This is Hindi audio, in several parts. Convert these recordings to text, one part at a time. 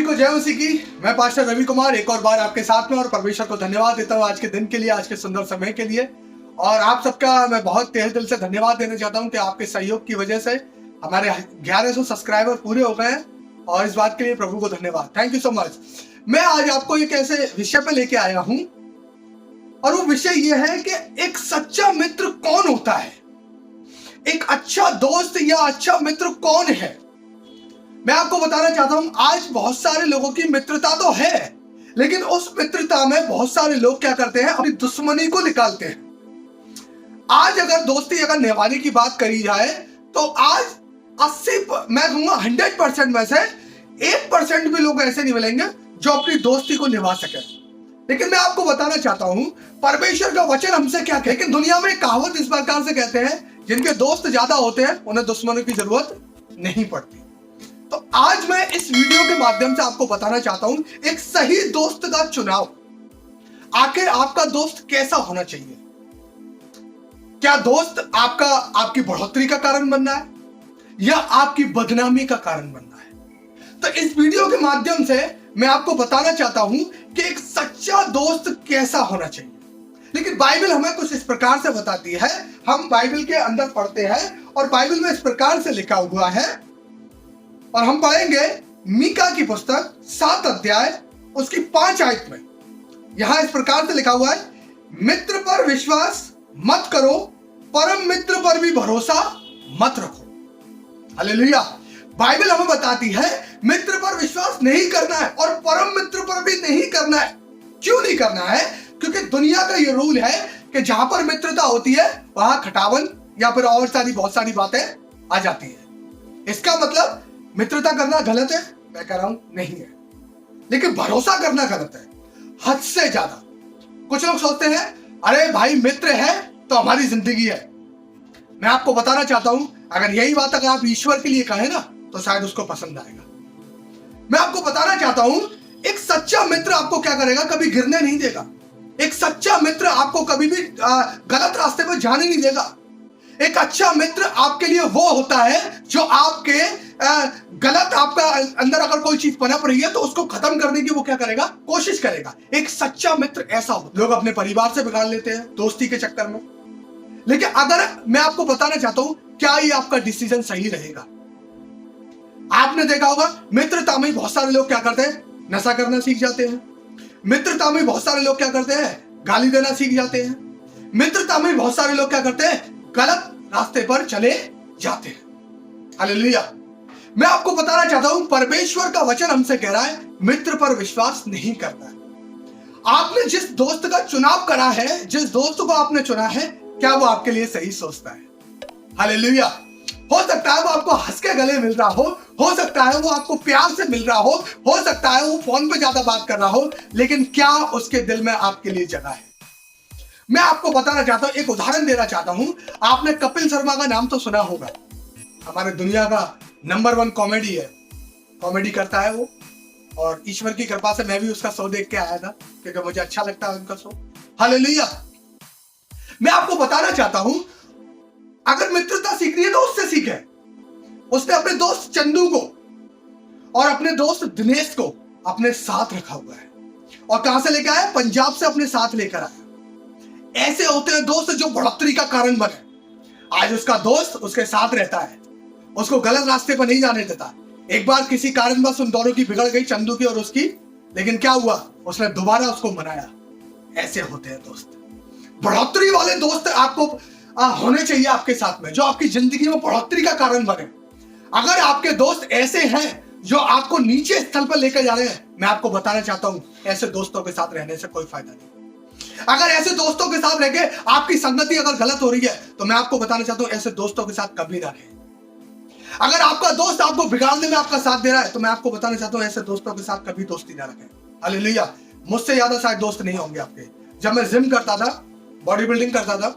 को जय मसीह की। मैं पास्टर रवि कुमार एक और बार आपके साथ में और परमेश्वर को धन्यवाद देता हूँ आज के दिन के लिए, आज के सुंदर समय के लिए। और आप सबका मैं बहुत तहे दिल से धन्यवाद देना चाहता हूँ कि आपके सहयोग की वजह से हमारे 1100 सब्सक्राइबर पूरे हो गए हैं और इस बात के लिए प्रभु को धन्यवाद। Thank you so much. मैं आज आपको एक ऐसे विषय पे लेके आया हूँ और वो विषय ये है कि एक सच्चा मित्र कौन होता है, एक अच्छा दोस्त या अच्छा मित्र कौन है। मैं आपको बताना चाहता हूं, आज बहुत सारे लोगों की मित्रता तो है, लेकिन उस मित्रता में बहुत सारे लोग क्या करते हैं, अपनी दुश्मनी को निकालते हैं। आज अगर दोस्ती अगर निभाने की बात करी जाए तो आज 80 मैं कहूंगा 100% में से 1% भी लोग ऐसे नहीं मिलेंगे जो अपनी दोस्ती को निभा सके। लेकिन मैं आपको बताना चाहता हूं, परमेश्वर का वचन हमसे क्या कहता है। लेकिन दुनिया में कहावत इस प्रकार से कहते हैं, जिनके दोस्त ज्यादा होते हैं उन्हें दुश्मनों की जरूरत नहीं पड़ती। तो आज मैं इस वीडियो के माध्यम से आपको बताना चाहता हूं, एक सही दोस्त का चुनाव। आखिर आपका दोस्त कैसा होना चाहिए? क्या दोस्त आपकी बढ़ोतरी का कारण बनना है या आपकी बदनामी का कारण बनना है? तो इस वीडियो के माध्यम से मैं आपको बताना चाहता हूं कि एक सच्चा दोस्त कैसा होना चाहिए। लेकिन बाइबल हमें कुछ इस प्रकार से बताती है। हम बाइबल के अंदर पढ़ते हैं और बाइबल में इस प्रकार से लिखा हुआ है, और हम पढ़ेंगे मीका की पुस्तक 7 अध्याय उसकी 5 आयत में। यहां इस प्रकार से लिखा हुआ है, मित्र पर विश्वास मत करो, परम मित्र पर भी भरोसा मत रखो। हालेलुया। बाइबल हमें बताती है मित्र पर विश्वास नहीं करना है और परम मित्र पर भी नहीं करना है। क्यों नहीं करना है? क्योंकि दुनिया का ये रूल है कि जहां पर मित्रता होती है वहां खटावन या फिर और बहुत सारी बातें आ जाती है। इसका मतलब मित्रता करना गलत है, मैं कह रहा हूं नहीं है, लेकिन भरोसा करना गलत है, हद से ज्यादा। कुछ लोग सोचते हैं अरे भाई मित्र है तो हमारी जिंदगी है। मैं आपको बताना चाहता हूं, अगर यही बात अगर आप ईश्वर के लिए कहें ना तो शायद उसको पसंद आएगा। मैं आपको बताना चाहता हूं, एक सच्चा मित्र आपको क्या करेगा, कभी गिरने नहीं देगा। एक सच्चा मित्र आपको कभी भी गलत रास्ते पर जाने नहीं देगा। एक अच्छा मित्र आपके लिए वो होता है जो आपके गलत आपका अंदर अगर कोई चीज पनप रही है तो उसको खत्म करने की वो क्या करेगा, कोशिश करेगा। एक सच्चा मित्र ऐसा हो। लोग अपने परिवार से बिगाड़ लेते हैं दोस्ती के चक्कर में। लेकिन अगर मैं आपको बताना चाहता हूं, क्या ये आपका डिसीजन सही रहेगा? आपने देखा होगा मित्रता में बहुत सारे लोग क्या करते हैं, नशा करना सीख जाते हैं। मित्रता में बहुत सारे लोग क्या करते हैं, गाली देना सीख जाते हैं। मित्रता में बहुत सारे लोग क्या करते हैं, गलत रास्ते पर चले जाते हैं। हालेलुया। मैं आपको बताना चाहता हूं, परमेश्वर का वचन हमसे कह रहा है मित्र पर विश्वास नहीं करना है। आपने जिस दोस्त का चुनाव करा है, जिस दोस्त को आपने चुना है, क्या वो आपके लिए सही सोचता है? हालेलुया। हो सकता है वो आपको हंस के गले मिल रहा हो सकता है वो आपको प्यार से मिल रहा हो सकता है वो फोन पे ज्यादा बात कर रहा हो, लेकिन क्या उसके दिल में आपके लिए जगह है? मैं आपको बताना चाहता हूं, एक उदाहरण देना चाहता हूं। आपने कपिल शर्मा का नाम तो सुना होगा, हमारे दुनिया का नंबर 1 कॉमेडी है। कॉमेडी करता है वो, और ईश्वर की कृपा से मैं भी उसका शो देख के आया था क्योंकि मुझे अच्छा लगता है उनका शो। हालेलुया। मैं आपको बताना चाहता हूं, अगर मित्रता सीखनी है तो उससे सीखे। उसने अपने दोस्त चंदू को और अपने दोस्त दिनेश को अपने साथ रखा हुआ है, और कहां से लेकर आया, पंजाब से अपने साथ लेकर आया। ऐसे होते हैं दोस्त जो बढ़ोतरी का कारण बने। आज उसका दोस्त उसके साथ रहता है, उसको गलत रास्ते पर नहीं जाने देता। एक बार किसी कारणवश उन दोनों की बिगड़ गई, चंदू की और उसकी, लेकिन क्या हुआ, उसने दोबारा उसको मनाया। ऐसे होते हैं दोस्त। बढ़ोतरी वाले दोस्त आपको होने चाहिए आपके साथ में, जो आपकी जिंदगी में बढ़ोतरी का कारण बने। अगर आपके दोस्त ऐसे हैं जो आपको नीचे स्थल पर लेकर जा रहे हैं, मैं आपको बताना चाहता हूं, ऐसे दोस्तों के साथ रहने से कोई फायदा नहीं। अगर ऐसे दोस्तों के साथ रहकर आपकी संगति अगर गलत हो रही है तो मैं आपको बताना चाहता हूं, ऐसे दोस्तों के साथ कभी ना रहे। अगर आपका दोस्त आपको बिगाड़ने में आपका साथ दे रहा है तो मैं आपको बताना चाहता हूं, ऐसे दोस्तों के साथ कभी दोस्ती ना रखें। हालेलुया। मुझसे ज्यादा शायद दोस्त नहीं होंगे आपके। जब मैं जिम करता था, बॉडी बिल्डिंग करता था,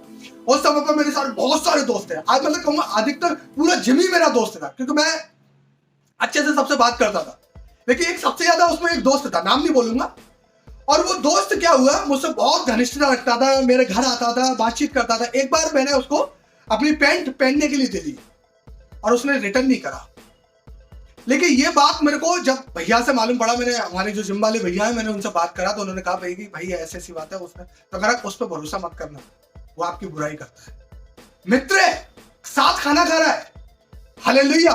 उस समय पर मेरे साथ बहुत सारे दोस्त हैं। आज मतलब कहूंगा अधिकतर पूरा जिम ही मेरा दोस्त था, क्योंकि मैं अच्छे से सबसे बात करता था। लेकिन एक सबसे ज्यादा उसमें एक दोस्त था, नाम नहीं बोलूंगा, और वो दोस्त क्या हुआ, मुझसे बहुत घनिष्ठता रखता था, मेरे घर आता था, बातचीत करता था। एक बार मैंने उसको अपनी पैंट पहनने के लिए दे दी और उसने रिटर्न नहीं करा। लेकिन ये बात मेरे को जब भैया से मालूम पड़ा, मैंने हमारे जो जिम वाले भैया हैं मैंने उनसे बात करा तो उन्होंने कहा भाई ऐसी ऐसी बात है उसने, तो अगर उस पर भरोसा मत करना, वो आपकी बुराई करता है। मित्र साथ खाना खा रहा है, हालेलुया,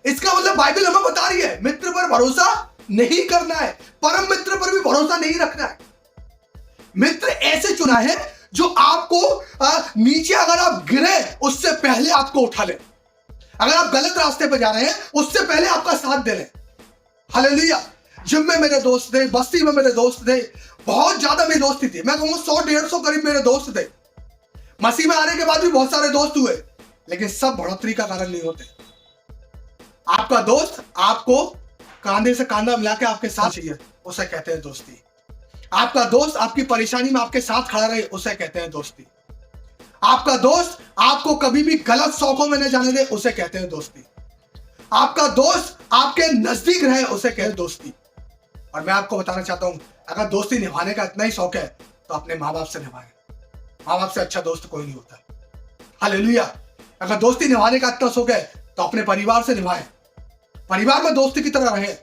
इसका मतलब बाइबल हमें बता रही है मित्र पर भरोसा नहीं करना है, परम मित्र पर भी भरोसा नहीं रखना है। मित्र ऐसे चुना है जो आपको नीचे अगर आप गिरे उससे पहले आपको उठा ले, अगर आप गलत रास्ते पर जा रहे हैं उससे पहले आपका साथ दे ले। हालेलुया। जिम में मेरे दोस्त थे, बस्ती में मेरे दोस्त थे, बहुत ज्यादा मेरी दोस्ती थी, मैं कहूंगा 100-150 करीब मेरे दोस्त थे। मसीह में आने के बाद भी बहुत सारे दोस्त हुए, लेकिन सब बढ़ोतरी का कारण नहीं होते। आपका दोस्त आपको कांधे से कांधा मिला के आपके साथ चाहिए, उसे कहते हैं दोस्ती। आपका दोस्त आपकी परेशानी में आपके साथ खड़ा रहे, उसे कहते हैं दोस्ती। आपका दोस्त आपको कभी भी गलत शौकों में न जाने दे, उसे कहते हैं दोस्ती। आपका दोस्त आपके नजदीक रहे, उसे कहते हैं दोस्ती। और मैं आपको बताना चाहता हूं, अगर दोस्ती निभाने का इतना ही शौक है तो अपने माँ बाप से निभाएं। माँ बाप से अच्छा दोस्त कोई नहीं होता। हालेलुया। अगर दोस्ती निभाने का इतना शौक है तो अपने परिवार से निभाएं, परिवार में दोस्ती की तरह रहे।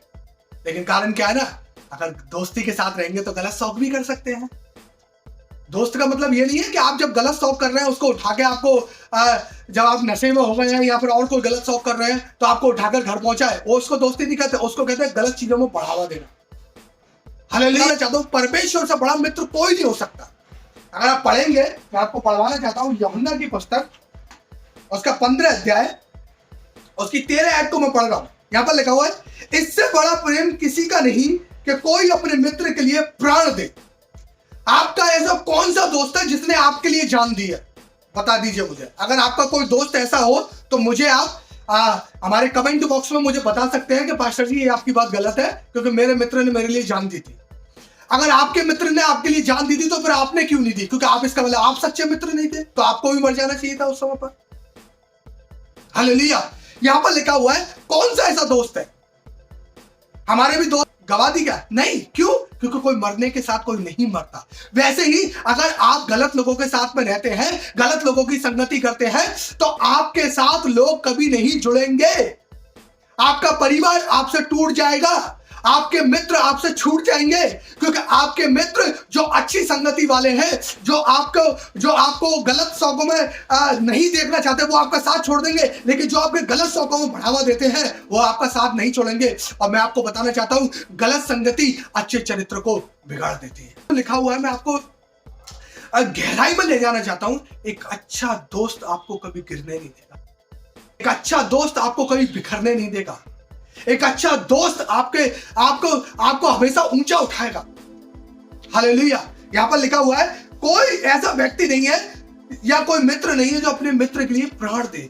लेकिन कारण क्या है ना, अगर दोस्ती के साथ रहेंगे तो गलत शौक भी कर सकते हैं। दोस्त का मतलब ये नहीं है कि आप जब गलत शौक कर रहे हैं उसको उठा के आपको जब आप नशे में हो गए हैं या फिर और कोई गलत शौक कर रहे हैं तो आपको उठाकर घर पहुंचाए, वो उसको दोस्ती नहीं कहते, उसको कहते हैं गलत चीजों में बढ़ावा देना। हालेलुया। चाहता हूं परमेश्वर से बड़ा मित्र कोई नहीं हो सकता। अगर आप पढ़ेंगे, मैं आपको पढ़वाना चाहता हूं यूहन्ना की पुस्तक, उसका 15 अध्याय, उसकी 13 आयत को मैं पढ़ रहा हूं। यहां पर लिखा हुआ है, इससे बड़ा प्रेम किसी का नहीं कि कोई अपने मित्र के लिए प्राण दे। आपका ऐसा कौन सा दोस्त है जिसने आपके लिए जान दी है? बता दीजिए मुझे। अगर आपका कोई दोस्त ऐसा हो तो मुझे आप हमारे कमेंट बॉक्स में मुझे बता सकते हैं कि पास्टर जी ये आपकी बात गलत है, क्योंकि मेरे मित्र ने मेरे लिए जान दी थी। अगर आपके मित्र ने आपके लिए जान दी थी तो फिर आपने क्यों नहीं दी? क्योंकि आप इसका मतलब आप सच्चे मित्र नहीं थे, तो आपको भी मर जाना चाहिए था उस समय पर। हालेलुया। यहां पर लिखा हुआ है कौन सा ऐसा दोस्त है? हमारे भी दोस्त गवा दी क्या? नहीं। क्यों? क्योंकि कोई मरने के साथ कोई नहीं मरता। वैसे ही अगर आप गलत लोगों के साथ में रहते हैं, गलत लोगों की संगति करते हैं, तो आपके साथ लोग कभी नहीं जुड़ेंगे। आपका परिवार आपसे टूट जाएगा, आपके मित्र आपसे छूट जाएंगे, क्योंकि आपके मित्र जो अच्छी संगति वाले हैं, जो आपको गलत शौकों में नहीं देखना चाहते, वो आपका साथ छोड़ देंगे। लेकिन जो आपके गलत शौकों में बढ़ावा देते हैं वो आपका साथ नहीं छोड़ेंगे। और मैं आपको बताना चाहता हूं, गलत संगति अच्छे चरित्र को बिगाड़ देती है। लिखा हुआ है, मैं आपको गहराई में ले जाना चाहता हूं, एक अच्छा दोस्त आपको कभी गिरने नहीं देगा, एक अच्छा दोस्त आपको कभी बिखरने नहीं देगा, एक अच्छा दोस्त आपको हमेशा ऊंचा उठाएगा। हालेलुया। यहां पर लिखा हुआ है कोई ऐसा व्यक्ति नहीं है या कोई मित्र नहीं है जो अपने मित्र के लिए प्राण दे।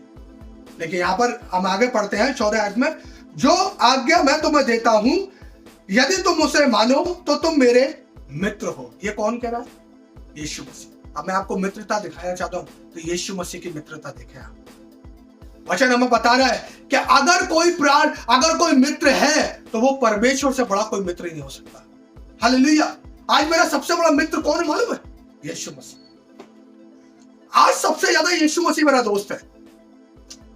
लेकिन यहां पर हम आगे पढ़ते हैं 14 आयत में, जो आज्ञा मैं तुम्हें देता हूं, यदि तुम उसे मानो तो तुम मेरे मित्र हो। ये कौन कह रहा है? यीशु मसीह। अब मैं आपको मित्रता दिखाना चाहता हूं, तो यीशु मसीह की मित्रता देखें आप। वचन हमें बता रहा है कि अगर कोई मित्र है तो वो परमेश्वर से बड़ा कोई मित्र नहीं हो सकता। हालेलुया। आज मेरा सबसे बड़ा मित्र कौन है मालूम है? यीशु मसीह। आज सबसे ज्यादा यीशु मसीह मेरा दोस्त है।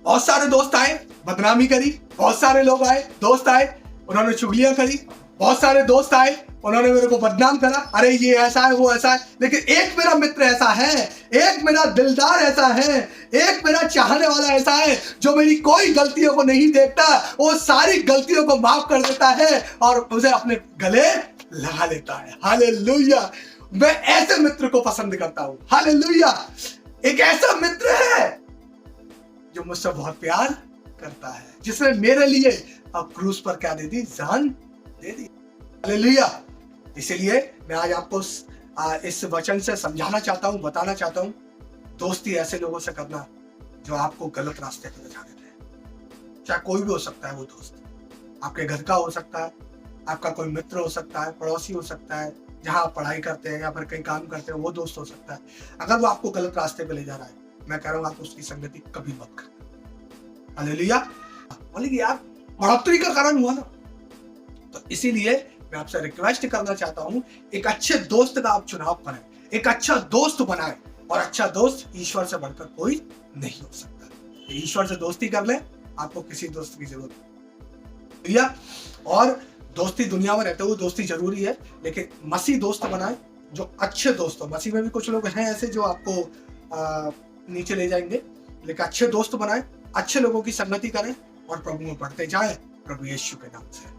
बहुत सारे दोस्त आए, बदनामी करी, बहुत सारे लोग आए, दोस्त आए, उन्होंने चुगलियां करी, बहुत सारे दोस्त आए, उन्होंने मेरे को बदनाम करा, अरे ये ऐसा है वो ऐसा है। लेकिन एक मेरा मित्र ऐसा है, एक मेरा दिलदार ऐसा है, एक मेरा चाहने वाला ऐसा है जो मेरी कोई गलतियों को नहीं देखता, वो सारी गलतियों को माफ कर देता है और मुझे अपने गले लगा लेता है। हालेलुया। मैं ऐसे मित्र को पसंद करता हूं। हालेलुया। एक ऐसा मित्र है जो मुझसे बहुत प्यार करता है, जिसने मेरे लिए अब क्रूस पर क्या दे दी? जान दे दी। हालेलुया। इसीलिए मैं आज आपको इस वचन से समझाना चाहता हूं, बताना चाहता हूं, दोस्ती ऐसे लोगों से करना जो आपको गलत रास्ते पर जाने दें। चाहे कोई भी हो सकता है वो दोस्त, आपके घर का हो सकता है, आपका कोई मित्र हो सकता है, पड़ोसी हो सकता है, जहां आप पढ़ाई करते हैं या फिर कहीं काम करते हैं, वो दोस्त हो सकता है। अगर वो आपको गलत रास्ते पे ले जा रहा है, मैं कह रहा हूं आप उसकी संगति कभी मत करना। हालेलुया। बोले यार बढ़ोतरी का कारण हुआ ना, तो इसीलिए मैं आपसे रिक्वेस्ट करना चाहता हूं, एक अच्छे दोस्त का आप चुनाव करें, एक अच्छा दोस्त बनाएं। और अच्छा दोस्त ईश्वर से बढ़कर कोई नहीं हो सकता। ईश्वर से दोस्ती कर ले, आपको किसी दोस्त की जरूरत नहीं। भैया। और दोस्ती दुनिया में रहते हुए दोस्ती जरूरी है, लेकिन मसीह दोस्त बनाए जो अच्छे दोस्त हो। मसीह में भी कुछ लोग हैं ऐसे जो आपको नीचे ले जाएंगे, लेकिन अच्छे दोस्त बनाए, अच्छे लोगों की संगति करें और प्रभु में बढ़ते जाएं प्रभु यीशु के नाम से।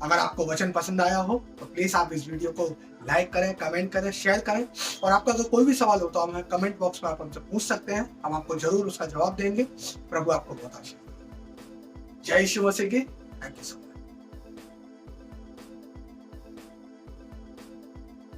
अगर आपको वचन पसंद आया हो तो प्लीज आप इस वीडियो को लाइक करें, कमेंट करें, शेयर करें। और आपका अगर कोई भी सवाल हो तो हमें कमेंट बॉक्स में आप हमसे पूछ सकते हैं, हम आपको जरूर उसका जवाब देंगे। प्रभु आपको बहुत आशीर्वाद। जय यीशु मसीह की। Thank you so much.